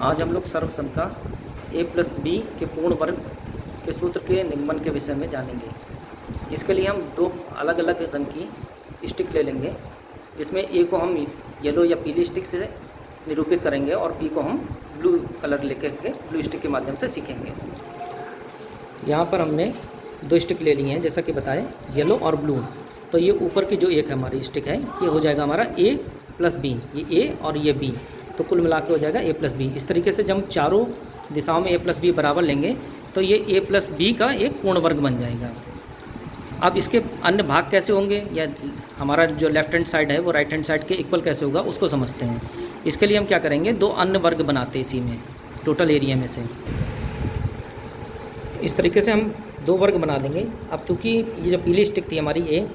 आज हम लोग सर्वसम्मता a प्लस बी के पूर्ण वर्ग के सूत्र के निगमन के विषय में जानेंगे। इसके लिए हम दो अलग अलग रंग की स्टिक ले लेंगे, जिसमें a को हम येलो या पीली स्टिक से निरूपित करेंगे और b को हम ब्लू कलर लेकर के ब्लू स्टिक के माध्यम से सीखेंगे। यहाँ पर हमने दो स्टिक ले ली हैं, जैसा कि बताएं येलो और ब्लू। तो ये ऊपर की जो एक हमारी स्टिक है ये हो जाएगा हमारा a प्लस बी, ये a और ये b, तो कुल मिला के हो जाएगा a प्लस बी। इस तरीके से जब हम चारों दिशाओं में a प्लस बी बराबर लेंगे तो ये a प्लस बी का एक पूर्ण वर्ग बन जाएगा। अब इसके अन्य भाग कैसे होंगे, या हमारा जो लेफ्ट हैंड साइड है वो राइट हैंड साइड के इक्वल कैसे होगा उसको समझते हैं। इसके लिए हम क्या करेंगे, दो अन्य वर्ग बनाते हैं इसी में टोटल एरिया में से। इस तरीके से हम दो वर्ग बना लेंगे। अब चूँकि ये जो पीली स्टिक थी हमारी a,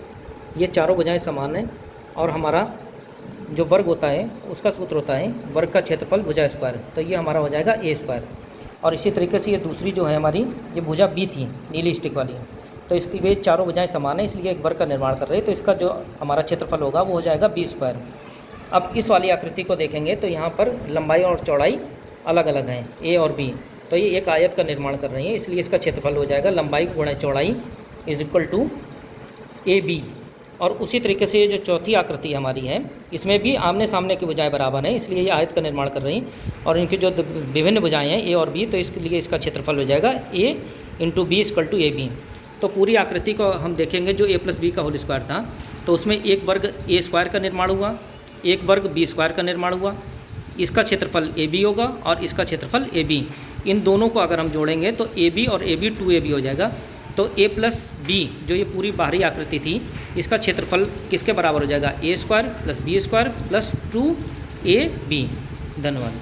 ये चारों भुजाएं समान हैं और हमारा जो वर्ग होता है उसका सूत्र होता है वर्ग का क्षेत्रफल भुजा स्क्वायर, तो ये हमारा हो जाएगा a स्क्वायर। और इसी तरीके से ये दूसरी जो है हमारी ये भुजा b थी नीली स्टिक वाली, तो इसकी वे चारों भुजाएं समान है इसलिए एक वर्ग का निर्माण कर रहे हैं, तो इसका जो हमारा क्षेत्रफल होगा वो हो जाएगा b स्क्वायर। अब इस वाली आकृति को देखेंगे तो यहाँ पर लंबाई और चौड़ाई अलग अलग हैं a और b, तो ये एक आयत का निर्माण कर रही है, इसलिए इसका क्षेत्रफल हो जाएगा लंबाई गुणा चौड़ाई इज इक्वल टू AB। और उसी तरीके से ये जो चौथी आकृति हमारी है इसमें भी आमने सामने की भुजाएं बराबर हैं, इसलिए ये आयत का निर्माण कर रही हैं और इनकी जो विभिन्न भुजाएं हैं a और b, तो इसके लिए इसका क्षेत्रफल हो जाएगा a into B equal to AB। तो पूरी आकृति को हम देखेंगे जो a प्लस बी का होल स्क्वायर था, तो उसमें एक वर्ग a स्क्वायर का निर्माण हुआ, एक वर्ग b स्क्वायर का निर्माण हुआ, इसका क्षेत्रफल AB होगा और इसका क्षेत्रफल AB। इन दोनों को अगर हम जोड़ेंगे तो AB और AB 2AB हो जाएगा। तो a प्लस बी जो ये पूरी बाहरी आकृति थी इसका क्षेत्रफल किसके बराबर हो जाएगा, a square plus B square plus 2AB। धन्यवाद।